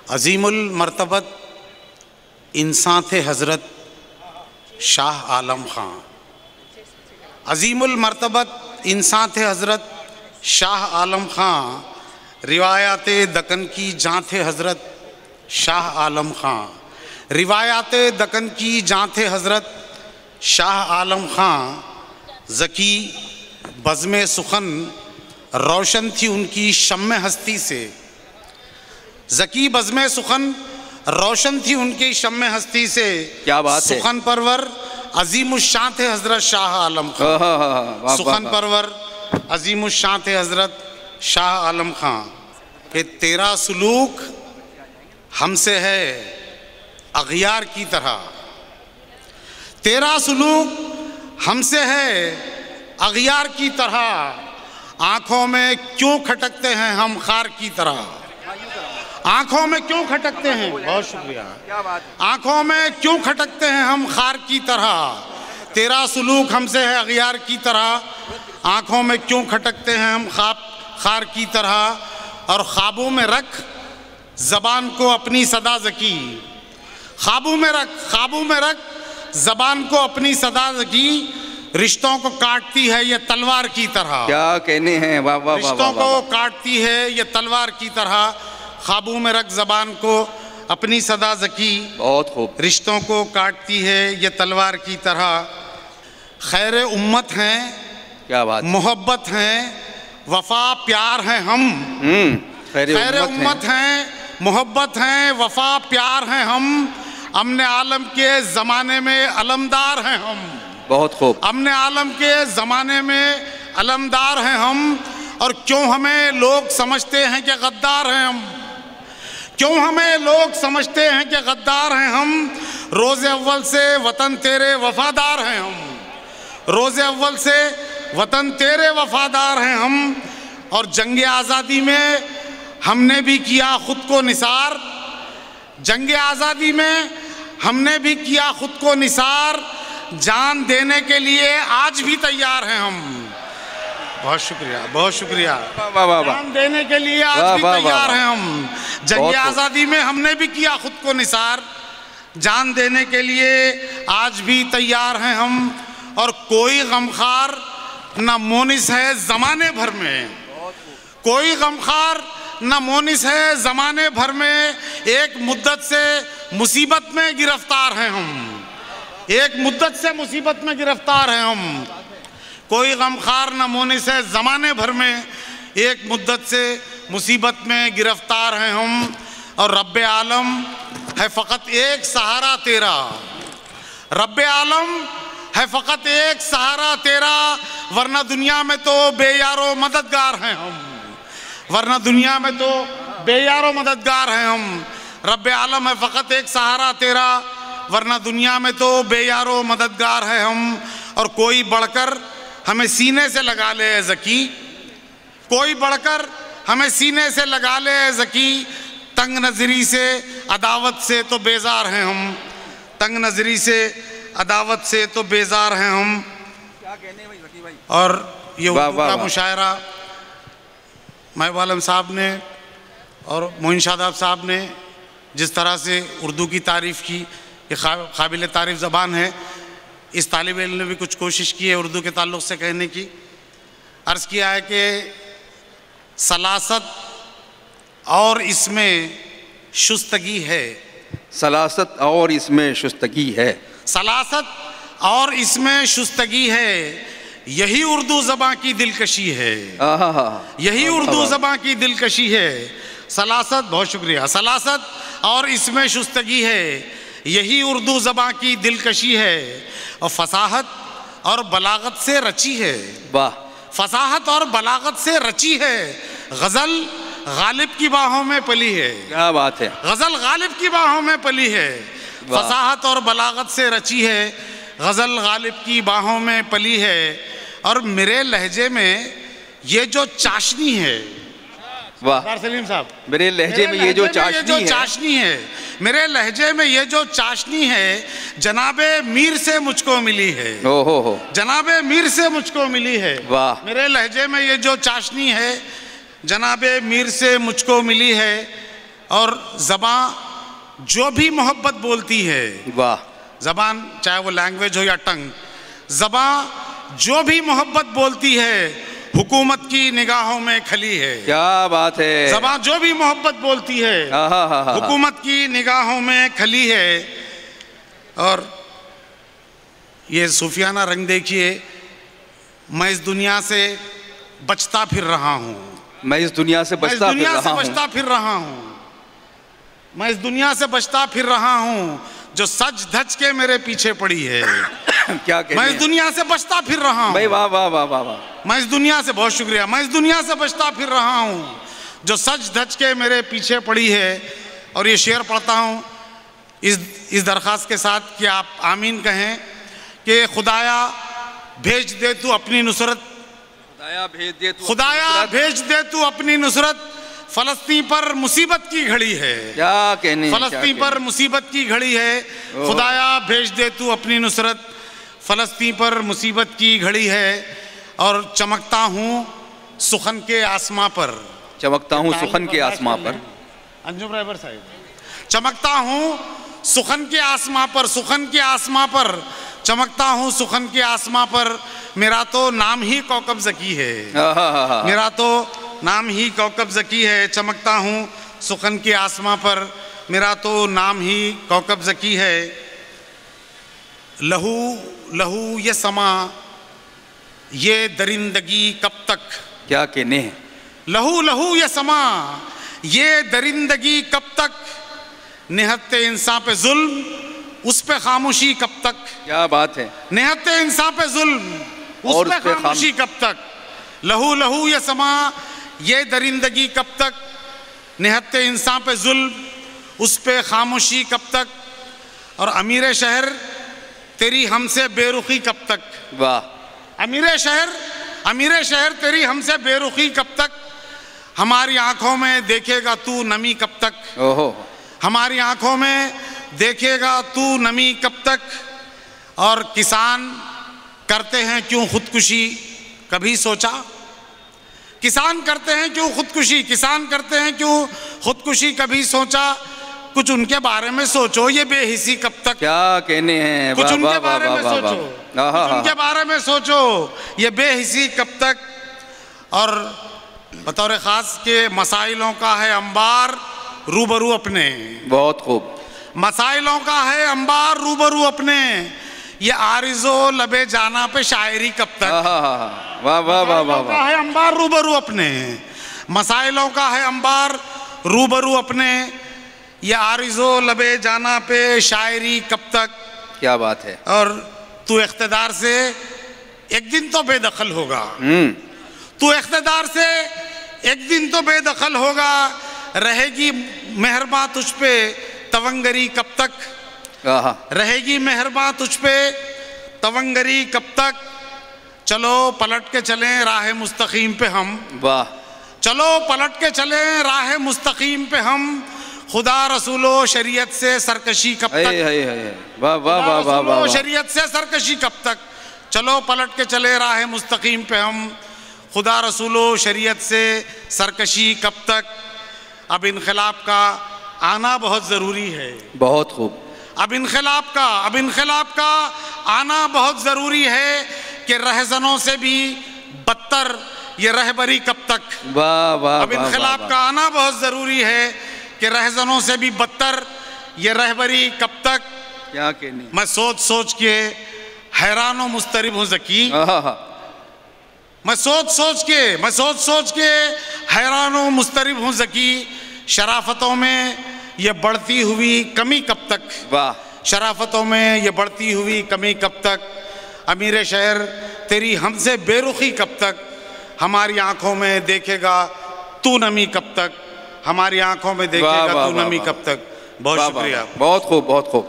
अजीमुल मर्तबत इंसान थे हज़रत शाह आलम खां। अजीमुल मर्तबत इंसान थे हज़रत शाह आलम खां। रिवायात दक्कन की जाँ थे हज़रत शाह आलम खां। रिवायात दक्कन की जाँ थे हज़रत शाह आलम खां। ज़की बज़्म सुखन रोशन थी उनकी शम्मे हस्ती से। ज़की बज़्म सुखन रोशन थी उनकी शम्मे हस्ती से। क्या बात है। सुखन परवर अजीमुश्शान थे हज़रत शाह आलम खां। सुखन परवर अजीमुश्शान थे हज़रत शाह आलम खां। कि तेरा सुलूक हमसे है अग़ियार की तरह। तेरा सुलूक हमसे है अग़ियार की तरह। आँखों में क्यों खटकते हैं हम खार की तरह। आँखों में क्यों खटकते हैं, बहुत शुक्रिया। आँखों में क्यों खटकते हैं हम खार की तरह। तेरा सुलूक हमसे है अग़ियार की तरह। आँखों में क्यों खटकते हैं हम खार की तरह। और ख्वाबों में रख ज़बान को अपनी सदा ज़की। ख्वाबों में रख ज़बान को अपनी सदा ज़की। रिश्तों को काटती है ये तलवार की तरह। क्या कहने हैं, वाह वाह। रिश्तों को काटती है ये तलवार की तरह। ख्वाबों में रख ज़बान को अपनी सदा ज़की। बहुत खूब। रिश्तों को काटती है ये तलवार की तरह। खैर उम्मत हैं, क्या बात। मोहब्बत हैं, वफ़ा प्यार हैं हम। खैर उम्मत हैं, मोहब्बत हैं, वफ़ा प्यार हैं हम। अमने आलम के ज़माने में अलमदार हैं हम। बहुत खूब। अमने आलम के ज़माने में अलमदार हैं हम। और क्यों हमें लोग समझते हैं कि गद्दार हैं हम। क्यों हमें लोग समझते हैं कि गद्दार हैं हम। रोज़े अव्वल से वतन तेरे वफ़ादार हैं हम। रोज़े अव्वल से वतन तेरे वफ़ादार हैं हम। और जंग आज़ादी में हमने भी किया ख़ुद को निसार। जंग आज़ादी में हमने भी किया ख़ुद को निसार। जान देने के लिए आज भी तैयार हैं हम। बहुत शुक्रिया, बहुत शुक्रिया। जान देने के लिए आज भी तैयार हैं हम। जंग आज़ादी में हमने भी किया ख़ुद को निसार। जान देने के लिए आज भी तैयार हैं हम। और कोई गमखार न मोनिस है ज़माने भर में। कोई गमखार न मोनिस है ज़माने भर में। एक मुद्दत से मुसीबत में गिरफ्तार हैं हम। एक मुद्दत से मुसीबत में गिरफ्तार हैं हम। कोई गमखार न मोनिस है ज़माने भर में। एक मुद्दत से मुसीबत में गिरफ्तार हैं हम। और रब्बे आलम है फ़कत एक सहारा तेरा। रब्बे आलम है फ़कत एक सहारा तेरा। वरना दुनिया में तो बेयारो मददगार हैं हम। वरना दुनिया में तो बेयारो मददगार हैं हम। रब्बे आलम है फ़कत एक सहारा तेरा। वरना दुनिया में तो बेयारो मददगार है हम। और कोई बढ़कर हमें सीने से लगा ले ज़की। कोई बढ़कर हमें सीने से लगा ले ज़की। तंग नज़री से अदावत से तो बेजार हैं हम। तंग नज़री से अदावत से तो बेजार हैं हम। क्या कहने भाई ज़की भाई। और ये उर्दू का मुशायरा महबूब आलम साहब ने और मोइन शादाब साहब ने जिस तरह से उर्दू की तारीफ़ की, ये काबिल तारीफ़ ज़बान है। इस तालिब इल्म ने भी कुछ कोशिश की है उर्दू के ताल्लुक़ से कहने की। अर्ज़ किया है कि सलासत और इसमें शुस्तगी है। सलासत और इसमें शुस्तगी है। सलासत और इसमें शुस्तगी है। यही उर्दू ज़बां की दिलकशी है। यही उर्दू ज़बां की दिलकशी है। सलासत, बहुत शुक्रिया। सलासत और इसमें शुस्तगी है। यही उर्दू ज़बां की दिलकशी है। और फसाहत और बलागत से रची है। वाह। फसाहत और बलागत से रची है। गज़ल गालिब की बाहों में पली है। क्या बात है। गज़ल गालिब की बाहों में पली है। फसाहत और बलागत से रची है। गज़ल गालिब की बाहों में पली है। और मेरे लहजे में ये जो चाशनी है, वाह सलीम साहब, मेरे लहजे में ये जो चाशनी है, मेरे लहजे में ये जो चाशनी है जनाबे मीर से मुझको मिली है। ओहो, जनाबे मीर से मुझको मिली है। वाह। मेरे लहजे में ये जो चाशनी है जनाबे मीर से मुझको मिली है। और ज़बान जो भी मोहब्बत बोलती है, वाह, ज़बान चाहे वो लैंग्वेज हो या टंग, ज़बान जो भी मोहब्बत बोलती है हुकूमत की निगाहों में खली है। क्या बात है। ज़बान जो भी मोहब्बत बोलती है हुकूमत की निगाहों में खली है। और ये सूफियाना रंग देखिए, मैं इस दुनिया से बचता फिर रहा हूँ, मैं इस दुनिया से बचता फिर रहा हूँ, मैं इस दुनिया से बचता फिर रहा हूँ जो सच धज के मेरे पीछे पड़ी है। क्या कहते हैं? मैं इस दुनिया से बचता फिर रहा हूँ। भाई वाह वाह वाह वाह वाह। मैं इस दुनिया से, बहुत शुक्रिया, मैं इस दुनिया से बचता फिर रहा हूँ जो सच धज के मेरे पीछे पड़ी है। और ये शेर पढ़ता हूँ इस दरख्वास्त के साथ कि आप आमीन कहें कि खुदाया भेज दे तू अपनी नुसरत, खुदाया भेज दे तू, खुदाया भेज दे तू अपनी नुसरत, फलस्तीन पर मुसीबत की घड़ी है। क्या कहने, फलस्तीन पर मुसीबत की घड़ी है, खुदाया भेज दे तू अपनी नुसरत, फलस्तीन पर मुसीबत की घड़ी है। और चमकता हूँ सुखन के आसमां पर, चमकता हूँ सुखन के आसमां पर, अंजुम रहबर साहिब, चमकता हूँ सुखन के आसमां पर, सुखन के आसमां पर चमकता हूँ सुखन के आसमां पर, मेरा तो नाम ही कौकब ज़की है, मेरा तो नाम ही कौकब ज़की है। चमकता हूँ सुखन के आसमां पर, मेरा तो नाम ही कौकब ज़की है। लहू लहू ये समा ये दरिंदगी कब तक, क्या कहने हैं। लहू लहू ये समा ये दरिंदगी कब तक, निहत्ते इंसान पे जुल्म उस पे खामोशी कब तक। क्या बात है। निहत्ते इंसान पे जुल्म उस पे खामोशी कब तक। लहू लहू ये समा ये दरिंदगी कब तक, निहत्ते इंसान पे जुल्म उस पे खामोशी कब तक। और अमीर शहर तेरी हमसे बेरुखी कब तक। वाह। अमीर शहर तेरी हमसे बेरुखी कब तक, हमारी आंखों में देखेगा तू नमी कब तक। ओहो। हमारी आंखों में देखेगा तू नमी कब तक। और किसान करते हैं क्यों खुदकुशी, कभी सोचा। किसान करते हैं क्यों खुदकुशी, किसान करते हैं क्यों खुदकुशी, कभी सोचा। कुछ उनके बारे में सोचो, ये बेहिसी कब तक। क्या कहने हैं। कुछ उनके बारे में सोचो, कुछ उनके बारे में सोचो, ये बेहिसी कब तक। और बतौर ख़ास के मसाइलों का है अंबार रूबरू अपने, बहुत खूब। मसाइलों का है अंबार रूबरू अपने, ये आरिज़ो लबे जाना पे शायरी कब तक। वाह वाह वाह वाह वाह। है अंबार रूबरू अपने, मसाइलों का है अंबार रूबरू अपने, ये आरिज़ो लबे जाना पे शायरी कब तक। क्या बात है। और तू इख्तिदार से एक दिन तो बेदखल होगा, तू इख्तिदार से एक दिन तो बेदखल होगा, रहेगी मेहरबान तुझ पे तवंगरी कब तक। रहेगी मेहरबान तुझ पे तवंगरी कब तक। चलो पलट के चलें राह मुस्तकीम पे हम। वाह। चलो पलट के चलें राह मुस्तकीम पे हम, खुदा रसूलो शरीयत से सरकशी कब तक। वाह वाह वाह वाह वाह। शरीयत से सरकशी कब तक। चलो पलट के चले राह मुस्तकीम पे हम, खुदा रसूलो शरीयत से सरकशी कब तक। अब इनकलाब का आना बहुत ज़रूरी है। बहुत खूब। अब इनकलाब का आना बहुत ज़रूरी है कि रहज़नों से भी बदतर ये रहबरी कब तक। वाह वाह। अब इनकलाब का आना बहुत ज़रूरी है कि रहज़नों से भी बदतर ये रहबरी कब तक। क्या कहने। मैं सोच सोच के हैरान व मुस्तरिब हूँ ज़की। मैं सोच सोच के हैरान व मुस्तरिब हूँ ज़की, शराफतों में ये बढ़ती हुई कमी कब तक। वाह। शराफतों में ये बढ़ती हुई कमी कब तक। अमीर शहर तेरी हमसे बेरुखी कब तक, हमारी आंखों में देखेगा तू नमी कब तक। हमारी आंखों में देखेगा तू नमी कब तक। बहुत शुक्रिया। बहुत खूब बहुत खूब।